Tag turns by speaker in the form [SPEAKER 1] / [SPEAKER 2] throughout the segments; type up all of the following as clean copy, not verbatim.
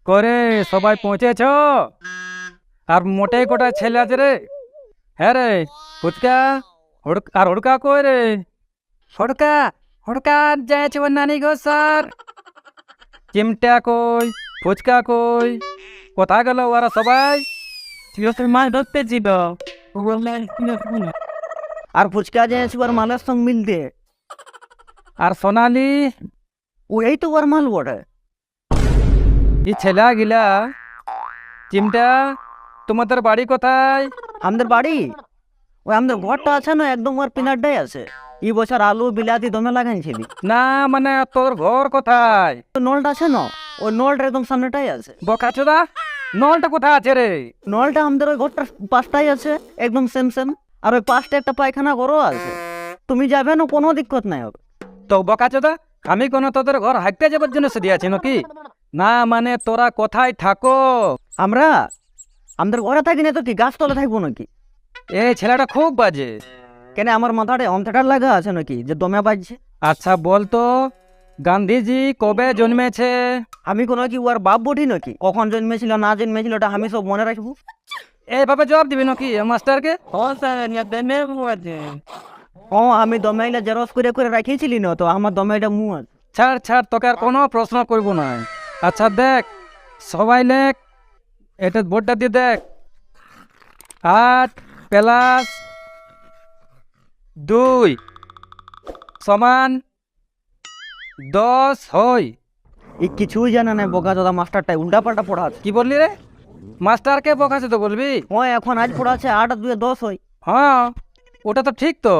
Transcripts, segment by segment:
[SPEAKER 1] করে সবাই পৌঁছেছ? আর মোটে কোটা ছেলে আছে রে? হ্যাঁ রে, ফুচকা আর হুড়কা কই রে? হুড়কা হুড়কা যাইছে ওর নানি গো স্যার। চিমটা কই? ফুচকা কই? কোথায় গেল ওরা সবাই? মাছ ধরতে ছিল।
[SPEAKER 2] আর ফুচকা যাইছে ওর মালের সঙ্গে মিলতে।
[SPEAKER 1] আর সোনালি?
[SPEAKER 2] ওই তো ওর মাল বটে।
[SPEAKER 1] এই ছেলা গিলা চিমটা, তোমাদের বাড়ি কোথায়?
[SPEAKER 2] আমাদের বাড়ি ওই আমাদের ঘরটা আছে না, একদম ওর পিনারটাই আছে। এই বছর আলু বিলাতি দমে লাগাইছিলি।
[SPEAKER 1] না মানে তোর ঘর কোথায়?
[SPEAKER 2] নলটা আছে না, ওই নলটা একদম সামনেটাই আছে।
[SPEAKER 1] বকাচোদা, নলটা কোথায় আছে রে?
[SPEAKER 2] নলটা আমাদের ওই ঘরটার পাশটাই আছে, একদম সেম সেম। আর ওই পাশটা একটা পায়খানা ঘরও আছে। তুমি যাবে না, কোনো দিক্কত নাই হবে।
[SPEAKER 1] তো বকাচোদা, আমি কোনো তোদের ঘর হাঁটতে যাবার জন্য সে দিয়েছি নাকি? না মানে তোরা কোথায় থাকো?
[SPEAKER 2] আমরা আমাদের ঘরে থাকি না তো কি গাছতলা থাকবো নাকি?
[SPEAKER 1] এই ছেলেটা খুব বাজে।
[SPEAKER 2] কেন আমার মাথাটা অন্থেটার লাগা আছে নাকি যে দমে বাজছে?
[SPEAKER 1] আচ্ছা বলতো, গান্ধীজি কবে জন্মেছে?
[SPEAKER 2] আমি কোনো কি ওর বাপ বটি নাকি? কখন জন্মেছিল না জন্মেছিল ওটা আমি সব মনে রাখবো?
[SPEAKER 1] এইভাবে জবাব দিবি নাকি মাস্টারকে?
[SPEAKER 2] ও আমি দমাইলা জেরক্স করে করে রাখিয়েছিলি না তো, আমার দমাইটা মুখ আছে।
[SPEAKER 1] ছাড় ছাড়, তোকে আর কোনো প্রশ্ন করব না। আচ্ছা দেখ, সবাই লেখ, এটা বোর্ডটা দিয়ে দেখ। 8 প্লাস 2 সমান 10 হয়।
[SPEAKER 2] এই কিছুই জানে না বোকা দাদা, মাস্টারটাই উল্টা পাল্টা পড়াচ্ছে।
[SPEAKER 1] কি বললি রে? মাস্টারকে বকাছে তো বলবি?
[SPEAKER 2] ও এখন আজ পড়াচ্ছে 8 আর 2 10 হয়।
[SPEAKER 1] হ্যাঁ, ওটা তো ঠিক তো।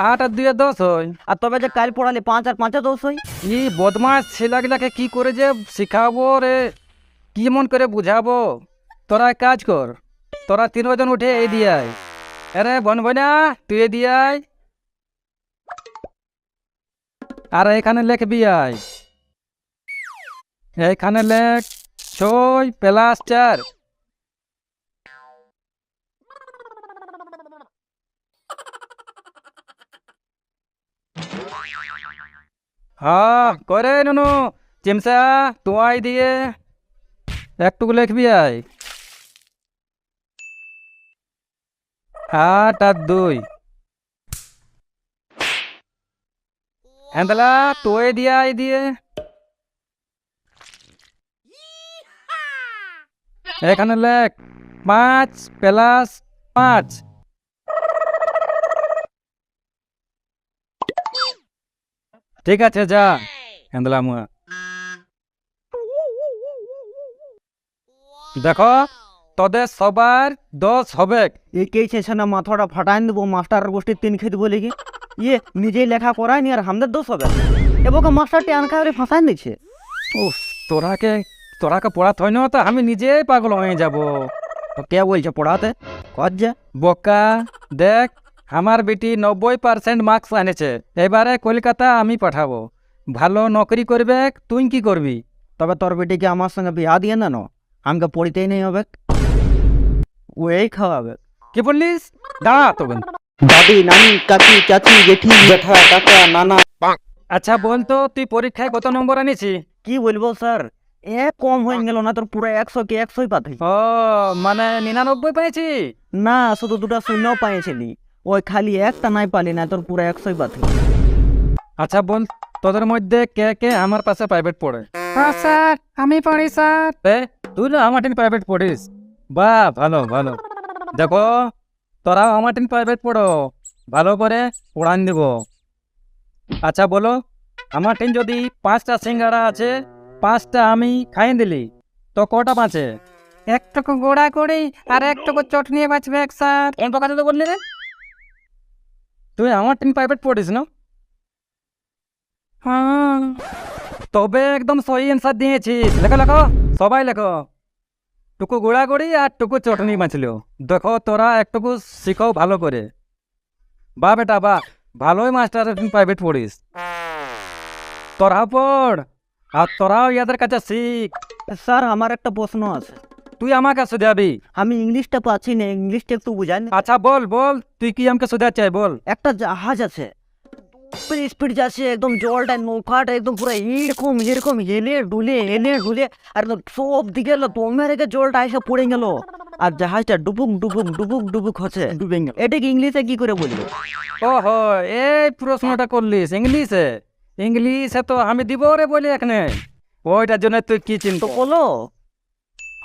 [SPEAKER 1] 8 আর 2 10 হয়।
[SPEAKER 2] আর তবে যে কাল পড়ালি 5 আর 5 10 হয়।
[SPEAKER 1] ই বদমাস ছেলেগুলাকে কি করে যে শিখাবো রে, কি মন করে বুঝাবো? তোরা এক কাজ কর, তোরা 3 জন উঠে এই দিয়ে আয়। আরে বনবনা, তুই এই দিয়ে আয়। আর এখানে লিখবি আয়, এইখানে লেখ 6 প্লাস 4। হ্যাঁ করে নুনু, চিমসা তোয়াই দিয়ে একটুকু লিখবি আয়। 8 আর 2 হ্যান্ডলা তোয়ে দিয়ে আয় দিয়ে। এখানে লেখ 5 প্লাস 5। ঠিক আছে যা হ্যান্ডলা মুয়া। দেখো, তোদের সবার 10 হবে।
[SPEAKER 2] এই কে ছেছে না মাথাটা ফাটাই দেবো, মাস্টার গোষ্ঠীর 3 খেয়ে দেবো লেগে। ইয়ে নিজেই লেখা করায়নি আর আমাদের দোষ হবে? এবকে মাস্টারটি আনখা করে ফাঁসাই দিচ্ছে।
[SPEAKER 1] উফ, তোরাকে পড়াতে হয় না তো আমি নিজেই পাগল হয়ে যাব।
[SPEAKER 2] তো কে বলছে পড়াতে? কর যা।
[SPEAKER 1] বোকা, দেখ আমার বেটি 90% মার্কস এনেছে, এবারে কলকাতা আমি পাঠাবো। ভালো নকরি করবে, তুই কি করবি?
[SPEAKER 2] তবে তোর বেটিকে আমার সঙ্গে বিয়া দিয়ে না, আমাকে পড়িতেই নেই হবে, ওই খাওয়াবে।
[SPEAKER 1] কি বললিস? দাঁড়া তো।
[SPEAKER 2] দাদি নানি কাকি চাচি জেঠি জেঠা কাকা নানা।
[SPEAKER 1] আচ্ছা বলতো, তুই পরীক্ষায় কত নম্বর আনিছি?
[SPEAKER 2] কি বলবো স্যার, কম হয়ে গেল না তোর, পুরো 100 কি 100ই পাথি।
[SPEAKER 1] ও মানে 99 পেয়েছি?
[SPEAKER 2] না, শুধু 2টা শূন্য পাইছিলি, ওই খালি একটা নাই পালি না, তোর পুরো 100ই পাথি।
[SPEAKER 1] আচ্ছা বল, তোদের মধ্যে কে কে আমার পাশে প্রাইভেট পড়ে?
[SPEAKER 3] হ্যাঁ স্যার, আমি পড়ি স্যার।
[SPEAKER 1] তুই না আমার প্রাইভেট পড়িস? বাহ, ভালো ভালো। দেখো, তোরাও আমার প্রাইভেট পড়ো, ভালো করে পড়ান দিব। আচ্ছা বলো, আমার যদি 5টা সিঙ্গাড়া আছে, 5টা আমি খাইয়ে দিলি, তো কটা বাঁচে?
[SPEAKER 3] একটুকু গোড়া করি আর একটুকু চটনি বাঁচবে স্যার।
[SPEAKER 1] এম কথা তো বললি রে? তুই আমার প্রাইভেট পড়িস না?
[SPEAKER 3] হ্যাঁ।
[SPEAKER 1] তবে একদম সহি অ্যান্সার দিয়েছিস। লেখো লেখো, সবাই লেখো। টুকু গোড়াগড়ি আর টুকু চটনি বাঁচলো। দেখো তোরা একটুকু শিখো ভালো করে। বা বেটা বা, ভালোই মাস্টার প্রাইভেট পড়িস। তোরা পড় আর তোরাও ইয়াদের কাছে শিখ।
[SPEAKER 2] স্যার আমার একটা প্রশ্ন আছে।
[SPEAKER 1] তুই আমাকে শুধাবি?
[SPEAKER 2] আমি ইংলিশটা পাচ্ছি না, ইংলিশটা একটু বুঝান।
[SPEAKER 1] আচ্ছা বল বল, তুই কি আমাকে শুধাতে চাই বল।
[SPEAKER 2] একটা জাহাজ আছে, স্পিড যাচ্ছে একদম, জলটা নৌকাটা একদম পুরো এরকম এরকম হেলে ডুলে আর একদম সব দিকে দমে রেখে জলটা এসে পড়ে গেল, আর জাহাজটা ডুবুক ডুবুক ডুবুক ডুবুক হচ্ছে।
[SPEAKER 1] ডুবে গেল।
[SPEAKER 2] এটাকে ইংলিশে কি করে বলবো?
[SPEAKER 1] ওহো, এই প্রশ্নটা করলিস ইংলিশে? ইংলিশে তো আমি দিব রে বলি এখানে, ওইটার জন্য তুই কি
[SPEAKER 2] তো
[SPEAKER 1] চিন্তা?
[SPEAKER 2] বলো।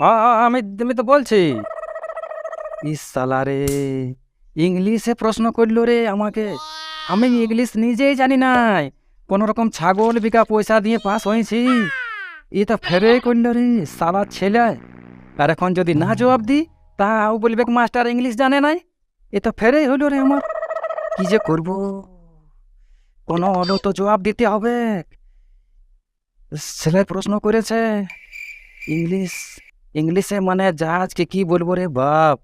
[SPEAKER 1] হ্যাঁ হ্যাঁ, আমি তো বলছি। ইস সালা রে, ইংলিশে প্রশ্ন করলো রে আমাকে। আমি ইংলিশ নিজেই জানি নাই, কোন রকম ছাগল বিকা পয়সা দিয়ে পাস হয়েছি। এ তো ফেরে করলো রে সালা ছেলে। আর এখন যদি না জবাব দি, তাও বলবে মাস্টার ইংলিশ জানে নাই। এ তো ফেরেই হইল রে আমার। কি যে করব, কোনো হলো তো জবাব দিতে হবে। ছেলে প্রশ্ন করেছে ইংলিশ, ইংলিশে মানে জাহাজকে কি বলবো রে বাপ।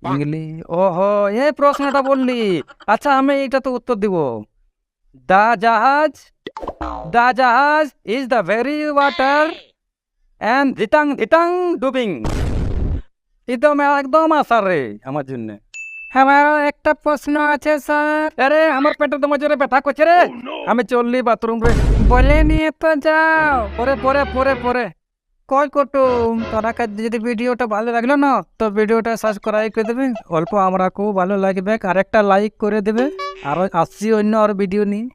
[SPEAKER 1] ইংলিশ, ওহো, এই প্রশ্নটা বললি। আচ্ছা, আমি এটা তো উত্তর দিব। দা জাহাজ is the very water and ধিতাং ধিতাং ডুবিং। একদম একদম আসার রে আমার জন্য।
[SPEAKER 3] আমারও একটা প্রশ্ন আছে স্যার।
[SPEAKER 1] আরে আমার পেটে তোমার জোরে ব্যথা করছে রে, আমি চললি বাথরুম রে।
[SPEAKER 3] বলে নিয়ে তো যাও।
[SPEAKER 1] পরে পরে পরে পরে
[SPEAKER 3] কল কুটুম, তোরা যদি ভিডিওটা ভালো লাগলো না,
[SPEAKER 1] তো ভিডিওটা সাবস্ক্রাইব করে দেবে, অল্প আমরা খুব ভালো লাগবে, আর একটা লাইক করে দেবে, আর আসছি অন্য আর ভিডিও নিয়ে।